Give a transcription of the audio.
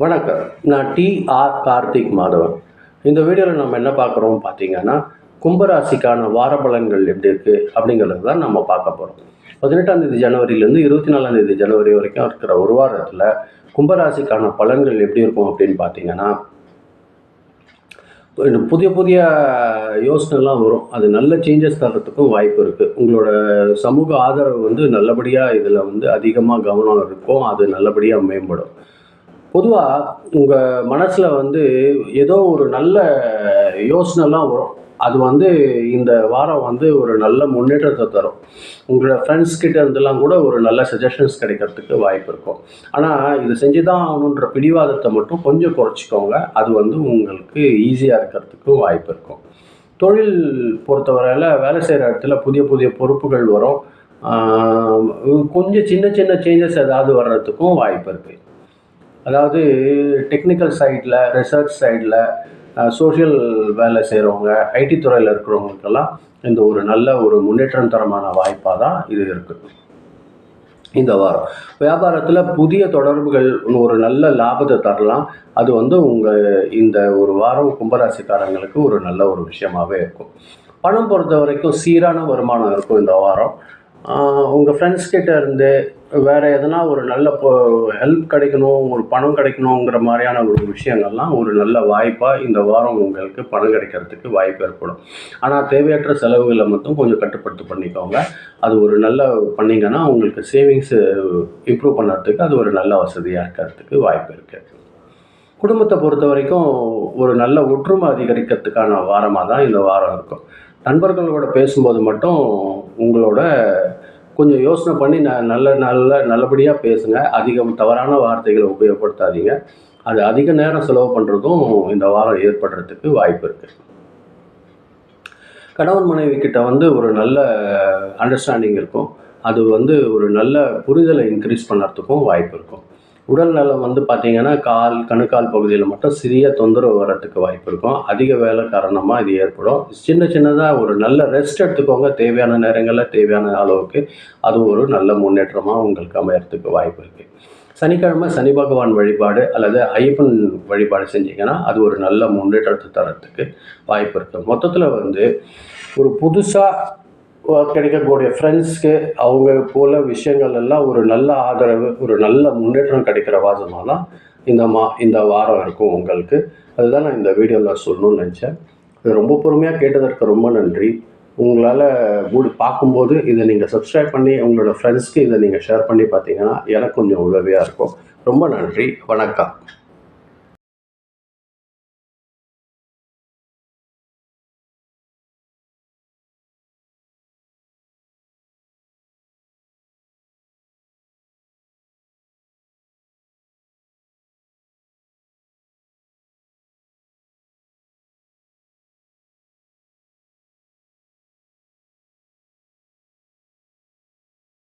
வணக்கம். நான் டி.ஆர். கார்த்திக் மாதவன். இந்த வீடியோவில் நம்ம என்ன பார்க்குறோம் பார்த்தீங்கன்னா, கும்பராசிக்கான வார பலன்கள் எப்படி இருக்குது அப்படிங்கிறது தான் நம்ம பார்க்க போகிறோம். 18ஆம் தேதி ஜனவரியிலேருந்து 24ஆம் தேதி ஜனவரி வரைக்கும் இருக்கிற ஒரு வாரத்தில் கும்பராசிக்கான பலன்கள் எப்படி இருக்கும் அப்படின்னு பார்த்தீங்கன்னா, புதிய புதிய யோசனைலாம் வரும். அது நல்ல சேஞ்சஸ் தர்றதுக்கும் வாய்ப்பு இருக்குது. உங்களோட சமூக ஆதரவு வந்து நல்லபடியாக இதில் வந்து அதிகமாக கவனம் இருக்கும். அது நல்லபடியாக மேம்படும். பொதுவாக உங்கள் மனசில் வந்து ஏதோ ஒரு நல்ல யோசனைலாம் வரும். அது வந்து இந்த வாரம் வந்து ஒரு நல்ல முன்னேற்றத்தை தரும். உங்களோட ஃப்ரெண்ட்ஸ் கிட்ட இருந்தெல்லாம் கூட ஒரு நல்ல சஜஷன்ஸ் கிடைக்கிறதுக்கு வாய்ப்பு இருக்கும். ஆனால் இது செஞ்சு தான் ஆகணுன்ற பிடிவாதத்தை மட்டும் கொஞ்சம் குறைச்சிக்கோங்க. அது வந்து உங்களுக்கு ஈஸியாக இருக்கிறதுக்கும் வாய்ப்பு இருக்கும். தொழில் பொறுத்தவரையில் வேலை செய்கிற இடத்துல புதிய புதிய பொறுப்புகள் வரும். கொஞ்சம் சின்ன சின்ன சேஞ்சஸ் ஏதாவது வர்றதுக்கும் வாய்ப்பு இருக்குது. அதாவது டெக்னிக்கல் சைடில், ரிசர்ச் சைடில், சோஷியல் வேலை செய்கிறவங்க, ஐடி துறையில் இருக்கிறவங்களுக்கெல்லாம் இந்த ஒரு நல்ல ஒரு முன்னேற்றம் தரமான வாய்ப்பாக தான் இது இருக்குது இந்த வாரம். வியாபாரத்தில் புதிய தொடர்புகள் ஒரு நல்ல லாபத்தை தரலாம். அது வந்து உங்கள் இந்த ஒரு வாரம் கும்பராசிக்காரங்களுக்கு ஒரு நல்ல ஒரு விஷயமாகவே இருக்கும். பணம் பொறுத்த வரைக்கும் சீரான வருமானம் இருக்கும் இந்த வாரம். உங்கள் ஃப்ரெண்ட்ஸ் கிட்ட இருந்து வேறு எதனா ஒரு நல்ல ஹெல்ப் கிடைக்கணும், ஒரு பணம் கிடைக்கணுங்கிற மாதிரியான ஒரு விஷயங்கள்லாம் ஒரு நல்ல வாய்ப்பாக இந்த வாரம் உங்களுக்கு பணம் கிடைக்கிறதுக்கு வாய்ப்பு ஏற்படும். ஆனால் தேவையற்ற செலவுகளை மட்டும் கொஞ்சம் கட்டுப்படுத்தி பண்ணிக்கோங்க. அது ஒரு நல்ல பண்ணிங்கன்னா உங்களுக்கு சேவிங்ஸு இம்ப்ரூவ் பண்ணுறதுக்கு அது ஒரு நல்ல வசதியாக இருக்கிறதுக்கு வாய்ப்பு இருக்குது. குடும்பத்தை பொறுத்த வரைக்கும் ஒரு நல்ல ஒற்றுமை அதிகரிக்கிறதுக்கான வாரமாக தான் இந்த வாரம் இருக்கும். நண்பர்களோட பேசும்போது மட்டும் உங்களோட கொஞ்சம் யோசனை பண்ணி நல்லபடியாக பேசுங்க. அதிகம் தவறான வார்த்தைகளை உபயோகப்படுத்தாதீங்க. அது அதிக நேரம் செலவு பண்ணுறதும் இந்த வாரம் ஏற்படுறதுக்கு வாய்ப்பு இருக்குது. கணவன் மனைவி கிட்ட வந்து ஒரு நல்ல அண்டர்ஸ்டாண்டிங் இருக்கும். அது வந்து ஒரு நல்ல புரிதலை இன்க்ரீஸ் பண்ணுறதுக்கும் வாய்ப்பு இருக்கும். உடல் நலம் வந்து பார்த்திங்கன்னா கணுக்கால் பகுதியில் மட்டும் சிறிய தொந்தரவு வர்றதுக்கு வாய்ப்பு இருக்கும். அதிக வேலை காரணமாக இது ஏற்படும். சின்னதாக ஒரு நல்ல ரெஸ்ட் எடுத்துக்கோங்க. தேவையான நேரங்களில் தேவையான அளவுக்கு. அது ஒரு நல்ல முன்னேற்றமாக உங்களுக்கு அமையறதுக்கு வாய்ப்பு இருக்குது. சனிக்கிழமை சனி பகவான் வழிபாடு அல்லது ஐயப்பன் வழிபாடு செஞ்சிங்கன்னா அது ஒரு நல்ல முன்னேற்றத்தை தரத்துக்கு வாய்ப்பு இருக்குது. மொத்தத்தில் வந்து ஒரு புதுசாக கிடைக்கக்கூடிய ஃப்ரெண்ட்ஸ்க்கு அவங்க போல் விஷயங்கள் எல்லாம் ஒரு நல்ல ஆதரவு, ஒரு நல்ல முன்னேற்றம் கிடைக்கிற வாசமாக தான் இந்த வாரம் இருக்கும் உங்களுக்கு. அதுதான் நான் இந்த வீடியோவில் சொல்லணும்னு நினச்சேன். இது ரொம்ப பொறுமையாக கேட்டதற்கு ரொம்ப நன்றி. உங்களால் பார்க்கும்போது இதை நீங்கள் சப்ஸ்கிரைப் பண்ணி உங்களோட ஃப்ரெண்ட்ஸ்க்கு இதை நீங்கள் ஷேர் பண்ணி பார்த்தீங்கன்னா எனக்கு கொஞ்சம் உதவியாக இருக்கும். ரொம்ப நன்றி. வணக்கம்.